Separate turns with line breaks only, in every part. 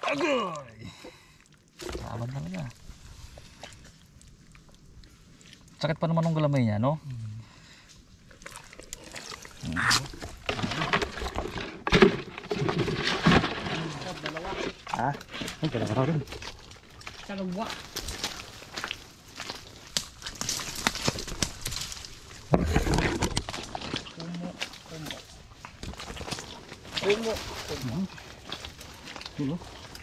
Agoy! Saban talaga. Sakit pa naman ng galamay niya, no?
Ah, ay dalawa rin.
Dalawa. Kumo.
Sino?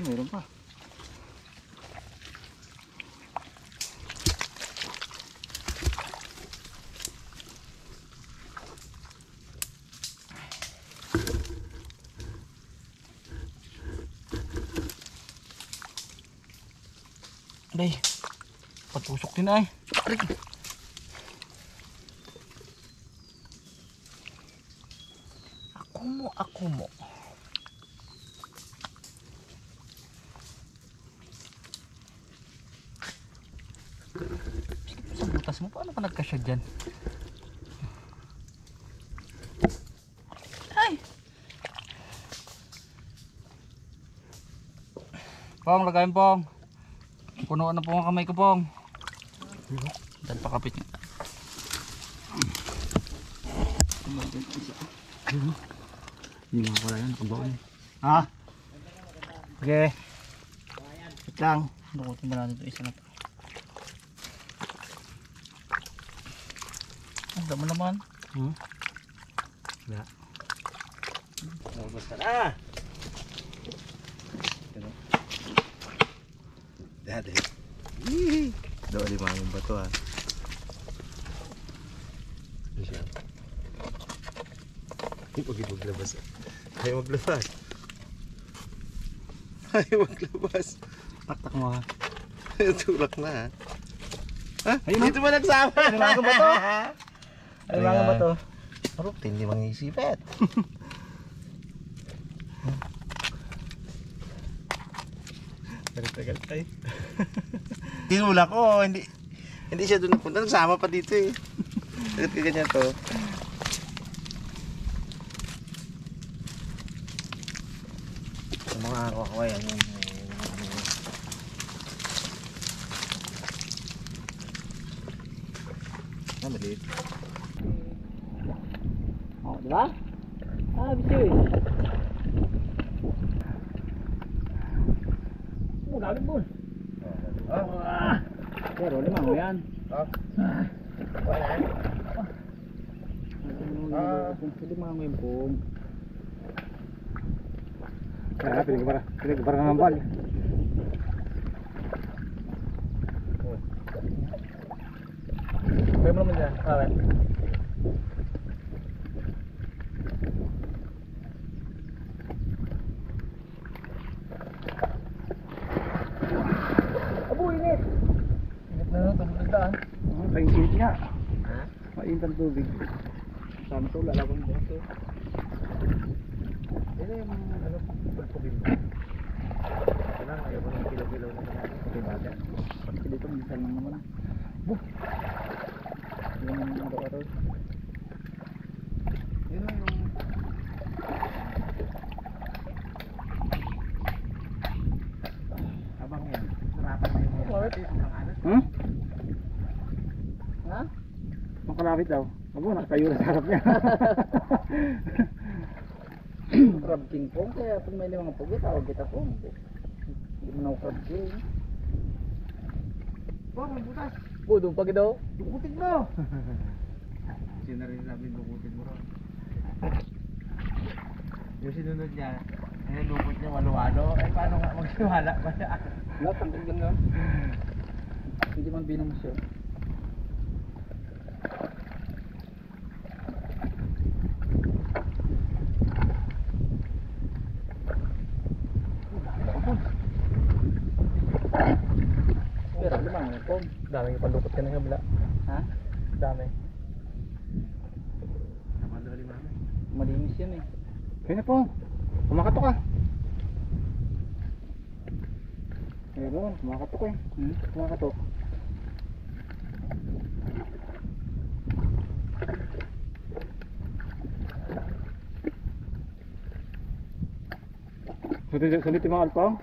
Mayroon pa.
Day, patusok din ay. Aray.
Ako mo.
Sa butas mo, paano ka nagkasya dyan? Ay! Pong, lagayin pong. Punuan na po ang kamay ko pong. Dan pakapit niya.
Hindi mo pala yan, nakabaon. Ha? Okay. Wait lang.
Dukutin ba natin ito isa na to? Ang damo naman.
Wala. Basta na. Dati. Doon limang bato ha. Siya. Huwag maglabas. Ayaw maglabas. Ayaw maglabas.
Taktak mo ha.
Tulak na ha. Ha?
Ayun,
Dito ba nagsama?
Limang ba to?
Limang ba to?
Parang limang isipet.
Tagal tayo. Tinulak ko, hindi siya doon napunta. Nagsama pa dito eh. Bakit ka ganyan to? Yung mga kakaway, ano yun? Maliit.
Oh, di ba? Ah, bisyo eh. Oh, galit mo. Pero limang mo yan.
Wala.
Limang mo yung pong.
Kaya pinagpara ng ambal.
Kaya mo naman dyan. Alright. Abo, init! Init na tubig nagdaan.
Painit nga.
Ha?
Mainit ang tubig.
Sama to, lalabang mo ito.
Yan yung ano, pagpugin mo. Kailangan ayaw ko ng kilaw-kilaw na naman. Okay, baga.
Kasi dito, minsan lang naman. Buh! Yan ang araw-araw.
Yun yung... Abang yan. Sarapan na yung
Hmm? Ha?
Makalapit daw. Abo, nakatayo na sa harap niya.
Crab king pong, kaya pag may limang pugi, tawag kita pong. Hindi mo na ako crab king.
Bang, may butas.
Budong pag daw.
Dukutin mo. Sino rin sabi dukutin mo ron. Yung sinunod niya, eh lukot niya waluwalo. Eh paano nga magsiwala ba niya?
Wala, tanggal lang lang. Hindi man binang siya. Pero limang mo pong.
Daming ipandukot ka ng kabila.
Ha?
Dami.
Napadali mami.
Malinis yan eh.
Kaya na po. Kumakatok ka. Meron, kumakatok eh. Kumakatok. Sulit yung mga alpang?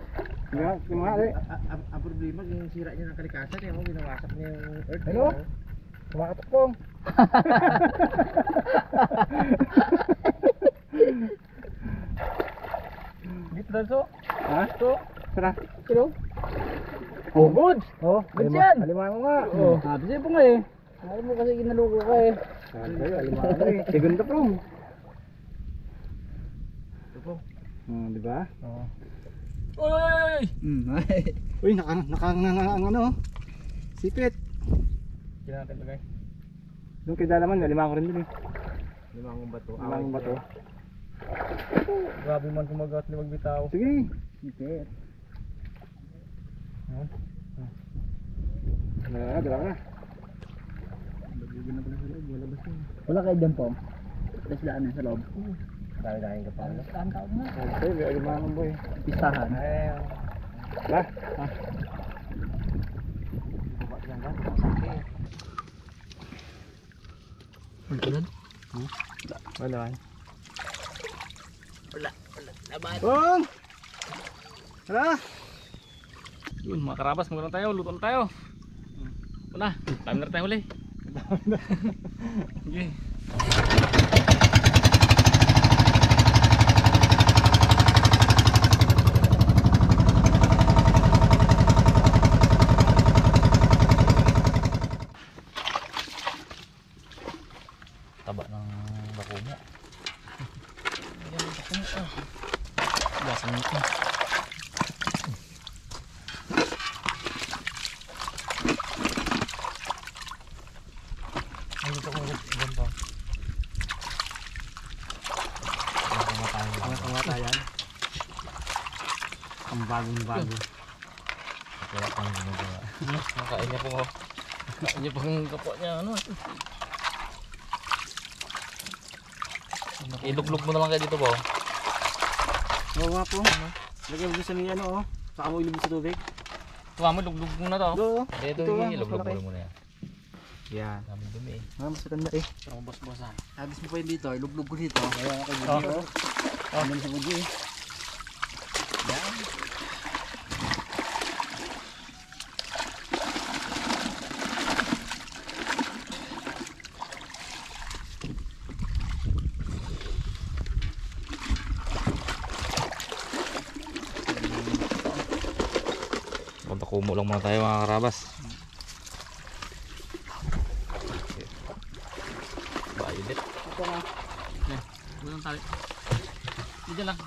Ang problema, yung sira niya ng kalikasan, eh, binawasak niya yung earth.
Hello? Kumakatok pong. Dito daw so.
Ha?
So.
Tara.
Hello? Oh, good. Oh, good yan.
Alimango nga.
Oh, habis po nga eh. Alam mo kasi ginaloko ka eh.
Alimango eh. Segundo pong. Di ba?
Oo.
Oy!
Uy, ano? Sipit.
Kailan natin bagay?
Doon kay Dalaman, alimango rin dun eh.
Limangong bato.
Alimango ba to?
Grabe man kumagat ni magbitaw.
Sige. Sipit. Dala na.
Wala kayo dyan po. Tapos daan sa loob.
Dahil ka pa.
Saan tao mo?
Okay, may alimango boy.
Pisahan.
Ba?
Ulan?
Wala.
Laban.
Bong! Hala!
Yun mga karabas, magandang tayo, luto na tayo. Una, time na tayo huli. Okay. Taba ng bako mo. Biasa nito. Ay, dito ko ganito.
Kamatayan. Ang bagong-bago.
Wala pang ginagawa. Makain niya po ko. Makain niya pang kapwa niya. Ano? Iluglog mo naman kayo dito po.
Oo nga po. Lagyan mo sa niya ano oh. Saka mo ilubog sa tubig.
Tuwa mo, luglog muna to.
Oo.
Ito
Ito,
yung iluglog
malaki.
mo muna yan.
Yan.
Dami dumi eh.
Mas maganda eh.
Pero boss-boss ah.
Habis mo pa yun dito, ilublog ko dito. Kaya ako dito. Ano sa budyo eh. Yan.
Magpakumo lang muna tayo mga karabas. Violet.
Ito nga.
Bulang tali. Dito lang.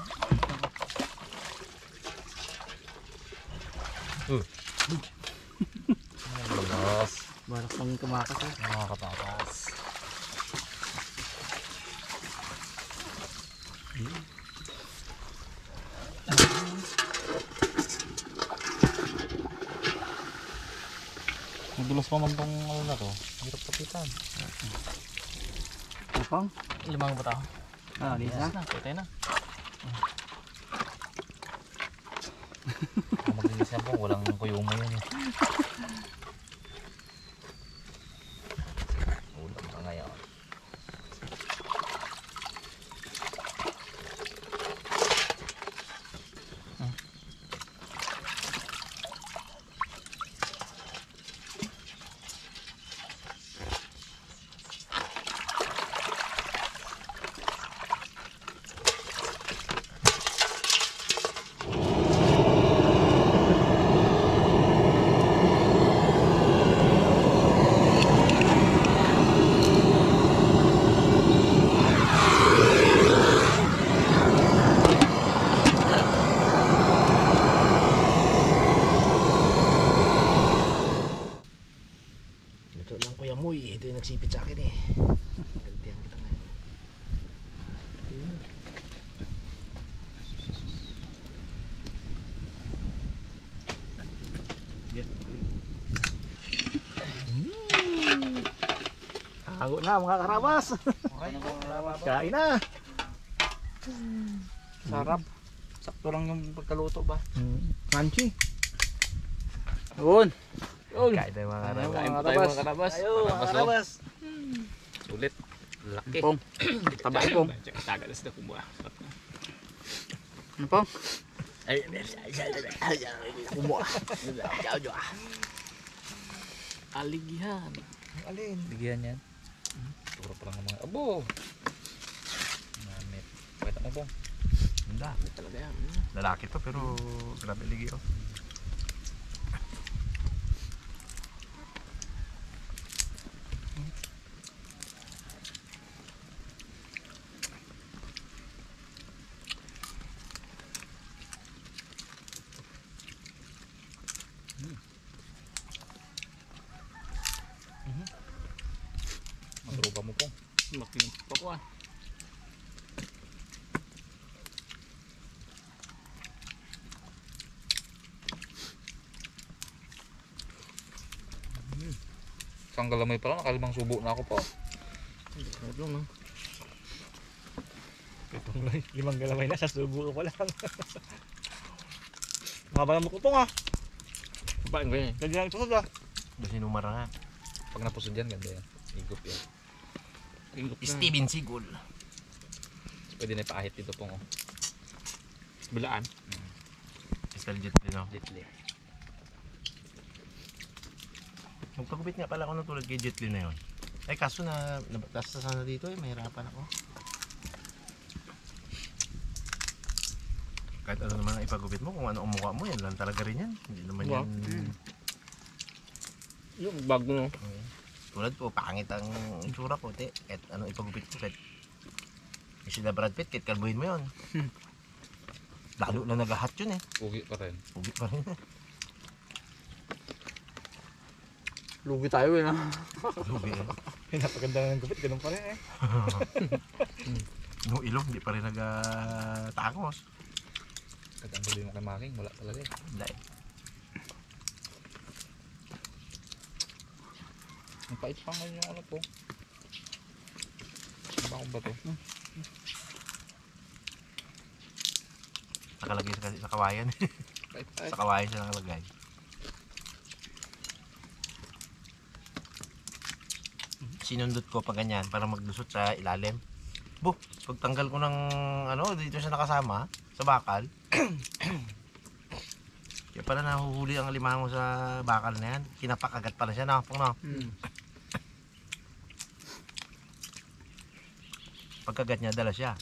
Balas.
Barak pang kumakas eh.
Mga katakas. Madulas pa man tong ano na to. Hirap kapitan.
Upang?
Limang ba tao?
Ah, Lisa.
Na, pwede na. Kung maglinis yan po, walang kuyuma yun eh. Ulam na ngayon.
Ito lang Kuya Moy. Ito yung nagsipit sa akin eh. Gantihan kita ngayon. Hago na mga karabas. Kain na.
Sarap. Sakto lang yung pagkaluto ba?
Crunchy.
Yun.
Kain tayo mga karabas.
Kain po tayo mga karabas.
Ayo mga karabas.
Sulit. Laki.
Pong. Tabay pong.
Tagal na sila kumuha.
Ano pong?
Aligyan.
Alin?
Bigyan yan. Turo pa lang ng mga abo. Namit. Pakita mo pong.
Hindi.
Talaga yan.
Lalaki to pero grabe ligi oh.
Matrupa mo pong.
Making pako ah.
Isang galamay pa lang, nakalimang subo na ako po.
Ito no.
Limang galamay na sa subo ko lang. Mababa mo kupong ah.
Ba't ba yan?
Ganyan ang susod ah.
Basi numara nga.
Pag napusod yan, ganda yan. Higop yan.
Tingop na.
Steven Seagull.
Pwede na ipaahit dito pong. Oh.
Bulaan.
Is legit din oh.
Litli.
Magpagupit nga pala ako ng tulad kay Jetley na yun. Ay kaso na nabatas na sana dito eh, mahirapan ako. Kahit ano naman ang ipagupit mo, kung ano ang mukha mo, yan lang talaga rin yan. Hindi naman
Wow.
yan.
Yung bago no.
Tulad ko, pangit ang itsura ko, te. Kahit ano ipagupit ko, kahit yung sila Brad Pitt, kahit kalbuhin mo yun. Lalo na nag-hot yun eh.
Ugi pa rin.
Ubi pa rin eh.
Lugi tayo eh no.
Ubi eh.
Napaganda na ng gupit, ganun pa rin eh.
Yung ilong, hindi pa rin nag-takos.
Kahit ang huli mo kay Making, wala talaga eh.
Wala eh.
Ang pait pa ngayon yung ano po. Ano ba akong bato?
Nakalagay sa kawayan.
Pait.
Sa kawayan siya nakalagay. Sinundot ko pa ganyan para maglusot sa ilalim. Bu, pagtanggal ko ng ano, dito siya nakasama sa bakal. Kaya pala nahuhuli ang alimango sa bakal na yan. Kinapakagat pala siya na, no? Pagkagat niya, dala siya.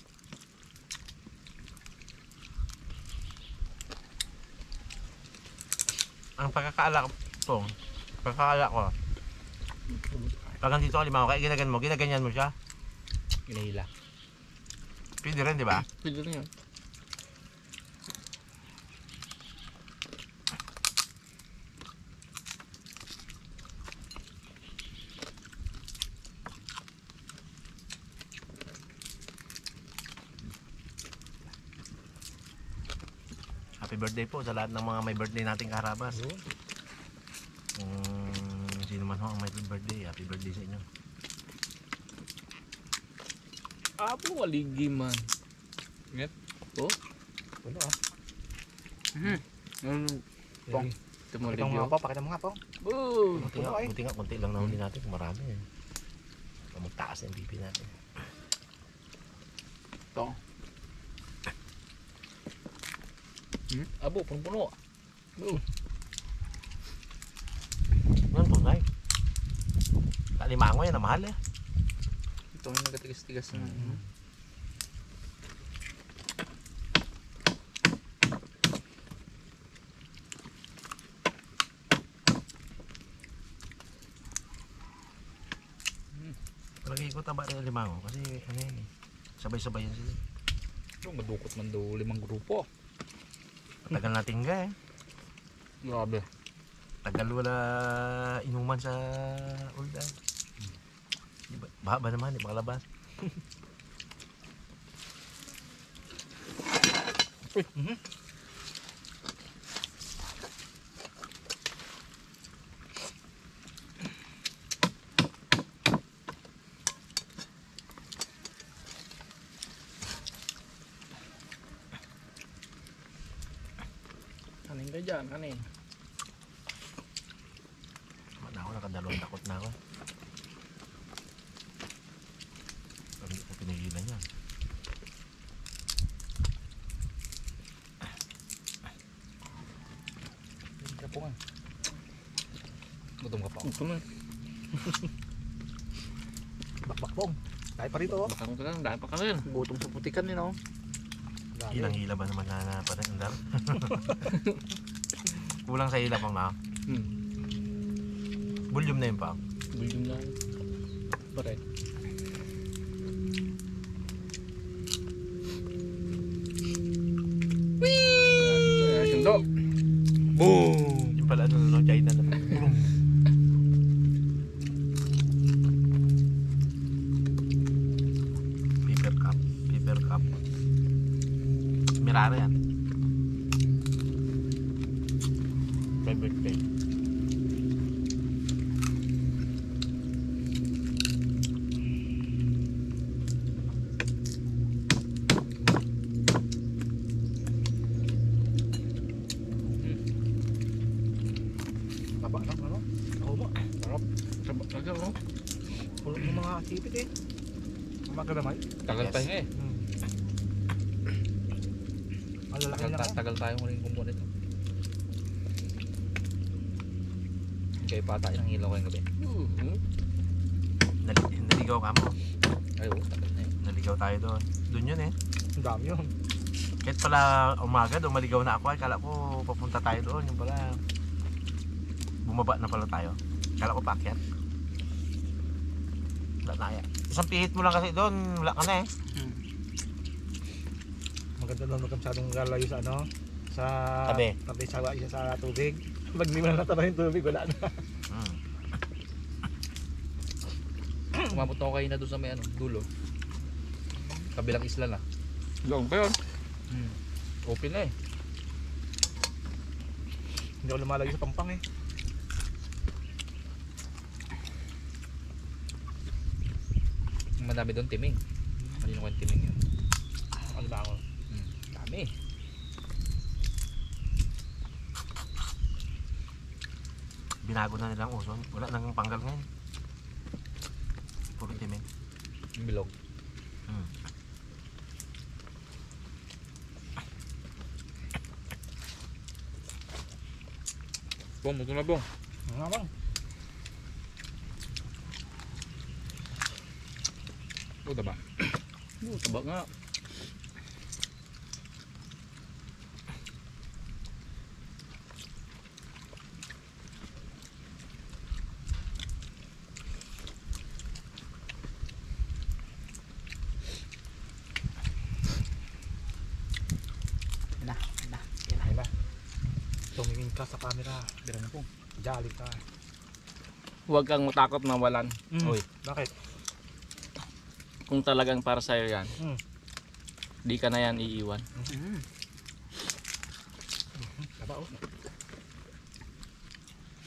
Ang pagkakaala ko, pag nandito ang limango, kaya ginaganyan mo siya.
Ginahila.
Pwede rin, di ba?
Pwede rin yan.
Happy birthday po sa lahat ng mga may birthday nating kaharabas. Kung sino man ho ang may birthday, happy birthday sa inyo.
Apo, waligi man.
Ingat.
Oh?
Wala ah.
Pong. Ito mo
Pakita mo
review.
nga po, pakita mo nga po.
Oh!
Buti nga, konti lang nahuli natin kung marami eh. Magtaas na yung BP natin.
Ito.
Abo, puno-puno.
Yan po, nay. Kalimango yan, na mahal eh.
Ito yung nagatigas-tigas na.
Palagay ko taba rin ang limango kasi ano yan eh. Sabay-sabay yan sila.
Yung madukot man daw 5 grupo.
Tagal natin ga eh.
Grabe.
Tagal wala inuman sa Uldan. Diba? Bahaba naman, di makalabas.
Kanin ka dyan, kanin.
Wala ako, nakadalawang takot na ako. Hindi ko pinigilan yan.
po nga. Gutom ka pa. Gutom na.
Bakbak pong. Dahil pa rito oh.
Bakang ka lang, dahil pa ka rin.
Gutom sa putikan yun, oh.
Hilang-hila ba naman na andar? Kulang sa hila pang na. Bulyum na yun pa.
Buldong lang. Paret.
Sundo. Boom!
Yung pala ano, China na. Paper cup. Paper cup. Mirara yan. May birthday.
Taba ng ano? Oo ba? Sarap.
Sabak ka no?
Puno ng mga sipit eh. Mga kadamay.
Tagal
Yes.
tayo nga eh.
Ang lalaki na nga.
Tagal tayo muling kumuha nito. Kaya pata yung ilaw kayong gabi.
Naligaw ka mo.
Ay, tagal na eh.
Naligaw tayo doon. Doon yun eh.
Ang dami yun.
Kahit pala umaga doon maligaw na ako. Kala ko papunta tayo doon. Yung pala bumaba na pala tayo. Kala ko paakyat. Wala na kaya. Isang pihit mo lang kasi doon. Wala ka na eh.
Maganda lang huwag masyadong lalayo sa ano. Sa
Tabi.
Isa sa tubig. Pag di mo na nataba yung tubig, wala na.
Umabot ako kayo na doon sa may ano, dulo. Kabilang isla na. Long pa yun. Open na eh.
Hindi ako lumalayo sa Pampang eh.
Madami doon timing. Malino ko yung timing yun.
Ano ba ako?
Dami.
Binago na nilang uson. Wala nang panggal ngayon. Puro timin.
Yung bilog. Bong, muto na bong.
Ano nga bang?
Taba. Taba nga.
Ayun na. Tumingin ka sa camera.
Bira na pong.
Jolly ka.
Huwag kang matakot na walan. Uy,
Bakit?
kung talagang para sa'yo yan, di ka na yan iiwan.
Taba oh.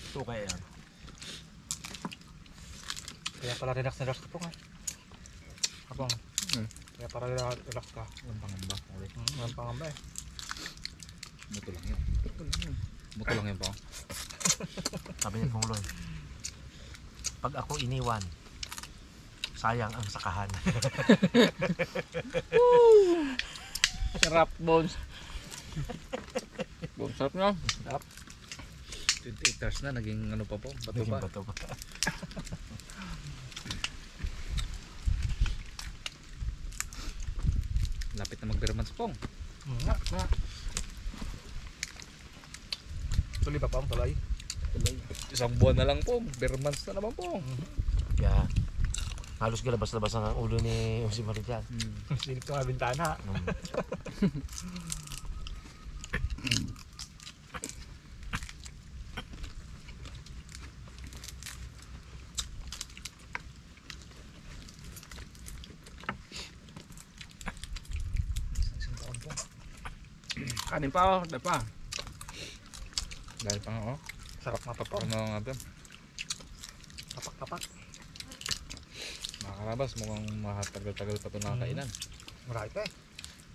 Ito kaya yan.
Kaya pala relax na relax ka po nga. Kapong. Kaya para relax ka.
Walang pangamba.
Walang pangamba eh.
Muto lang yun. Muto lang yun po.
Sabi niya Pong Loy. Pag ako iniwan, sayang ang sakahan.
Sarap, Bones. Bones, sarap na.
Sarap.
28 hours na, naging ano pa po, bato
Naging
pa.
bato pa.
Lapit na mag-bermans pong.
Nga. Tuloy ba pang tuloy?
Isang buwan na lang pong, bermans na naman pong.
Kaya halos galabas-labas ang ulo ni Jose Marijan.
Silip sa mga bintana. Isang taon po.
Kanin pa oh, dahil pa. Dahil pa nga oh.
Sarap nga pa po.
Ano nga ba?
Tapak-tapak.
Makakarabas, mukhang mahatagal-tagal pa ito nakakainan.
Marami pa eh.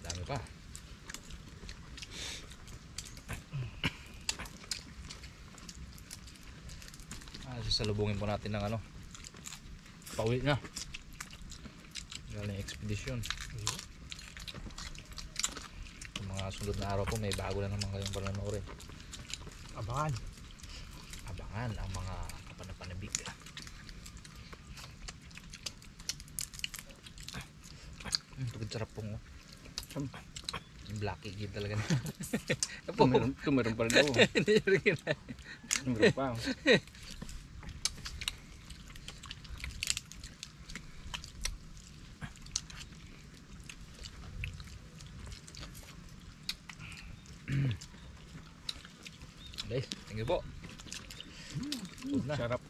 Dami pa. Sasalubungin po natin ng ano. Pauwi na. Galing expedition. Sa mga sunod na araw po may bago na naman kayong panonoorin.
Abangan.
Abangan ang mga kapanapanabik. Tugod sarap pong. Yung blacky gid talaga.
Tumeron pa rin ako.
Hindi rin.
Tumeron pa.
Guys, thank you po. Food na.
Sarap.